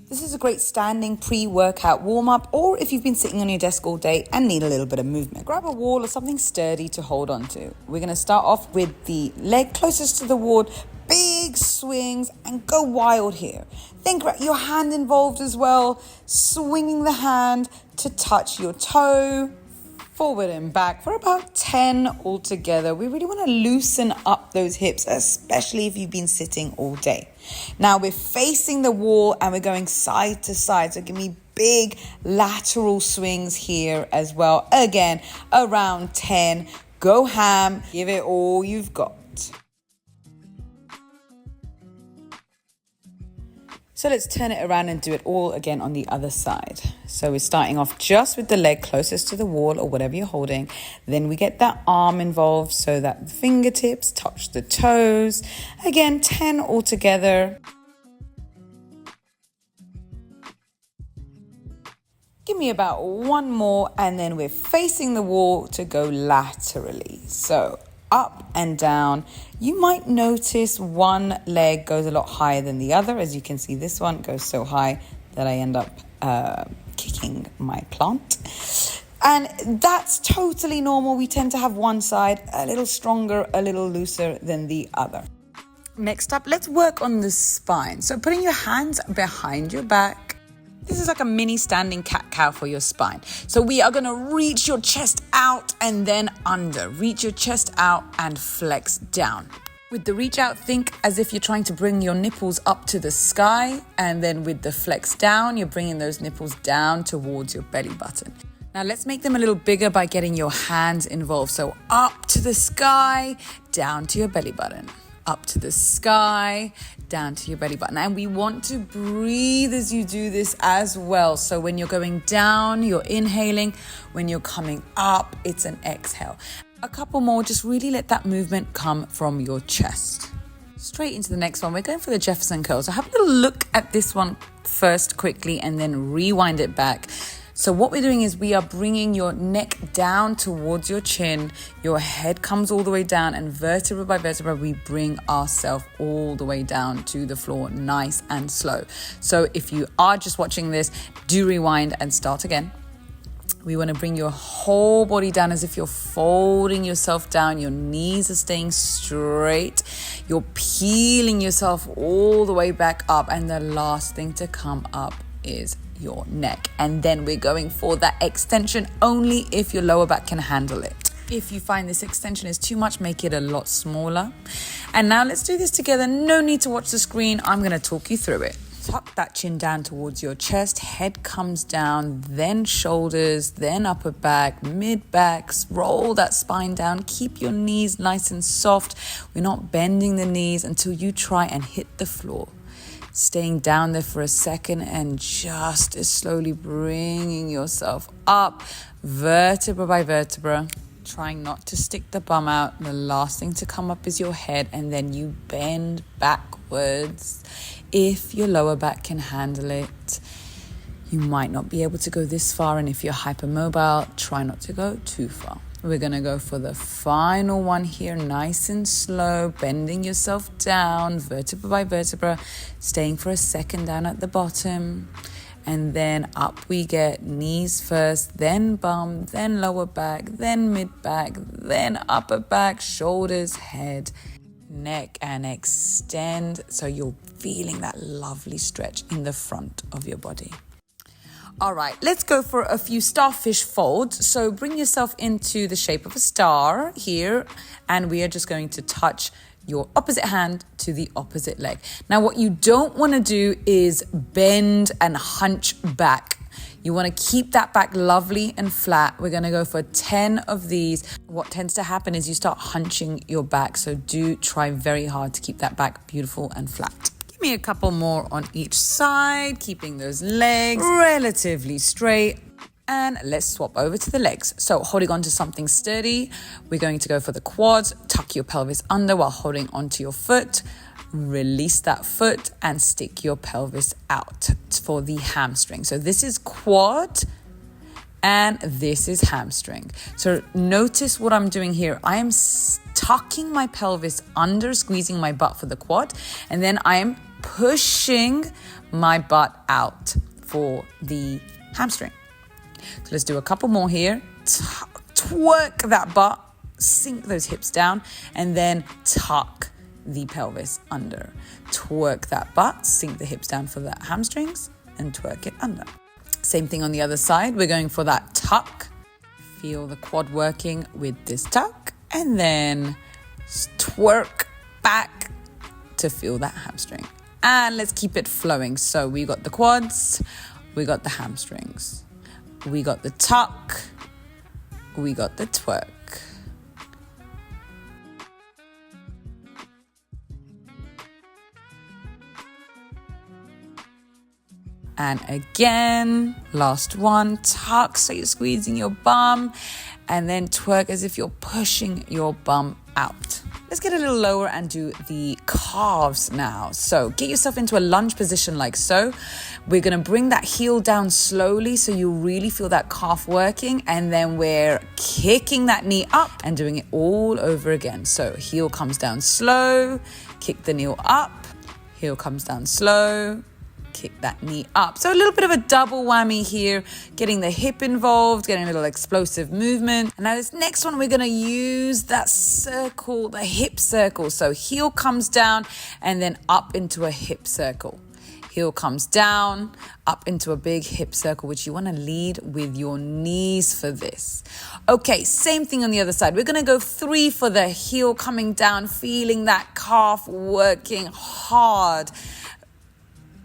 This is a great standing pre-workout warm-up, or if you've been sitting on your desk all day and need a little bit of movement. Grab a wall or something sturdy to hold on to. We're going to start off with the leg closest to the wall, big swings, and go wild here. Think about your hand involved as well, swinging the hand to touch your toe, forward and back for about 10 altogether. We really want to loosen up those hips, especially if you've been sitting all day. Now we're facing the wall and we're going side to side. So give me big lateral swings here as well. Again, around 10. Go ham. Give it all you've got. So let's turn it around and do it all again on the other side. So we're starting off just with the leg closest to the wall or whatever you're holding. Then we get that arm involved so that the fingertips touch the toes. Again, 10 altogether. Give me about one more and then we're facing the wall to go laterally. So up and down. You might notice one leg goes a lot higher than the other. As you can see, this one goes so high that I end up kicking my plant. And that's totally normal. We tend to have one side a little stronger, a little looser than the other. Next up, let's work on the spine. So putting your hands behind your back. This is like a mini standing cat-cow for your spine. So we are going to reach your chest out and then under. Reach your chest out and flex down. With the reach out, think as if you're trying to bring your nipples up to the sky. And then with the flex down, you're bringing those nipples down towards your belly button. Now let's make them a little bigger by getting your hands involved. So up to the sky, down to your belly button. Up to the sky, down to your belly button. And we want to breathe as you do this as well. So when you're going down, you're inhaling. When you're coming up, it's an exhale. A couple more, just really let that movement come from your chest. Straight into the next one, we're going for the Jefferson Curls. So have a little look at this one first quickly and then rewind it back. So what we're doing is we are bringing your neck down towards your chin. Your head comes all the way down and vertebra by vertebra, we bring ourselves all the way down to the floor, nice and slow. So if you are just watching this, do rewind and start again. We want to bring your whole body down as if you're folding yourself down. Your knees are staying straight. You're peeling yourself all the way back up. And the last thing to come up is your neck. And then we're going for that extension only if your lower back can handle it. If you find this extension is too much, make it a lot smaller. And now let's do this together. No need to watch the screen. I'm going to talk you through it. Tuck that chin down towards your chest, head comes down, then shoulders, then upper back, mid backs, roll that spine down, keep your knees nice and soft. We're not bending the knees until you try and hit the floor. Staying down there for a second and just as slowly bringing yourself up, vertebra by vertebra, trying not to stick the bum out. The last thing to come up is your head and then you bend backwards. If your lower back can handle it, you might not be able to go this far, and if you're hypermobile, try not to go too far. We're going to go for the final one here, nice and slow, bending yourself down, vertebra by vertebra, staying for a second down at the bottom, and then up we get, knees first, then bum, then lower back, then mid back, then upper back, shoulders, head, neck, and extend so you're feeling that lovely stretch in the front of your body. All right, let's go for a few starfish folds. So bring yourself into the shape of a star here, and we are just going to touch your opposite hand to the opposite leg. Now, what you don't want to do is bend and hunch back. You want to keep that back lovely and flat. We're going to go for 10 of these. What tends to happen is you start hunching your back. So do try very hard to keep that back beautiful and flat. Give me a couple more on each side, keeping those legs relatively straight. And let's swap over to the legs. So holding on to something sturdy, we're going to go for the quads. Tuck your pelvis under while holding onto your foot. Release that foot and stick your pelvis out for the hamstring. So this is quad and this is hamstring. So notice what I'm doing here. I am tucking my pelvis under, squeezing my butt for the quad, and then I am pushing my butt out for the hamstring. So let's do a couple more here. Twerk that butt, sink those hips down, and then tuck the pelvis under. Twerk that butt, sink the hips down for the hamstrings, and twerk it under. Same thing on the other side. We're going for that tuck. Feel the quad working with this tuck, and then twerk back to feel that hamstring. And let's keep it flowing. So we got the quads, we got the hamstrings, we got the tuck, we got the twerk. And again, last one, tuck so you're squeezing your bum, and then twerk as if you're pushing your bum out. Let's get a little lower and do the calves now. So get yourself into a lunge position like so. We're gonna bring that heel down slowly so you really feel that calf working, and then we're kicking that knee up and doing it all over again. So heel comes down slow, kick the knee up, heel comes down slow, kick that knee up. So a little bit of a double whammy here, getting the hip involved, getting a little explosive movement. And now this next one, we're going to use that circle, the hip circle. So heel comes down and then up into a hip circle. Heel comes down, up into a big hip circle, which you want to lead with your knees for this. Okay, same thing on the other side. We're going to go 3 for the heel coming down, feeling that calf working hard.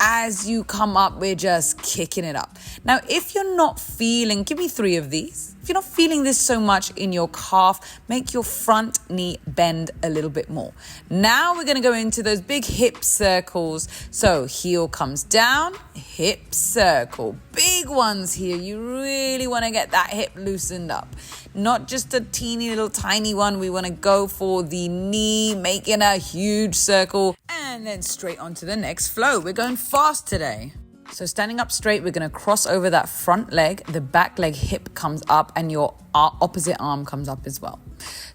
As you come up, we're just kicking it up. Now, if you're not feeling, give me 3 of these. If you're not feeling this so much in your calf, make your front knee bend a little bit more. Now we're going to go into those big hip circles. So heel comes down, hip circle. Big ones here. You really want to get that hip loosened up. Not just a teeny little tiny one. We want to go for the knee, making a huge circle, and then straight onto the next flow. We're going fast today. So standing up straight, we're going to cross over that front leg. The back leg hip comes up and your opposite arm comes up as well.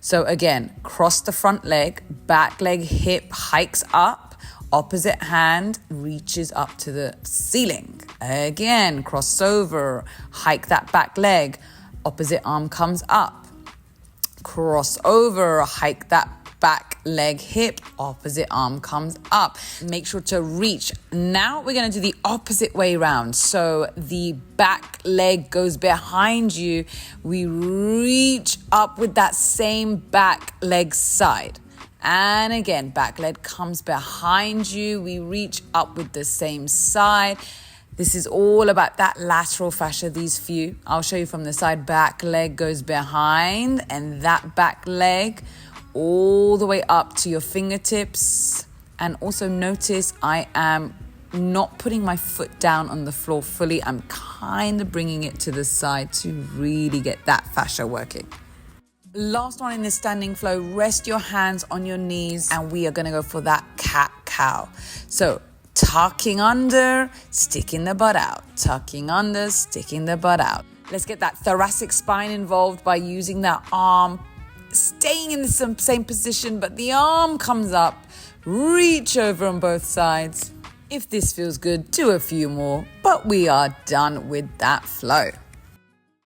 So again, cross the front leg, back leg hip hikes up, opposite hand reaches up to the ceiling. Again, cross over, hike that back leg, opposite arm comes up. Cross over, hike that back leg hip, opposite arm comes up. Make sure to reach. Now we're going to do the opposite way around. So the back leg goes behind you. We reach up with that same back leg side. And again, back leg comes behind you. We reach up with the same side. This is all about that lateral fascia, these few. I'll show you from the side. Back leg goes behind, and that back leg all the way up to your fingertips. And also notice I am not putting my foot down on the floor fully. I'm kind of bringing it to the side to really get that fascia working. Last one in this standing flow, rest your hands on your knees, and we are going to go for that cat-cow. So tucking under, sticking the butt out. Tucking under, sticking the butt out. Let's get that thoracic spine involved by using that arm, staying in the same position, but the arm comes up. Reach over on both sides. If this feels good, do a few more, but we are done with that flow.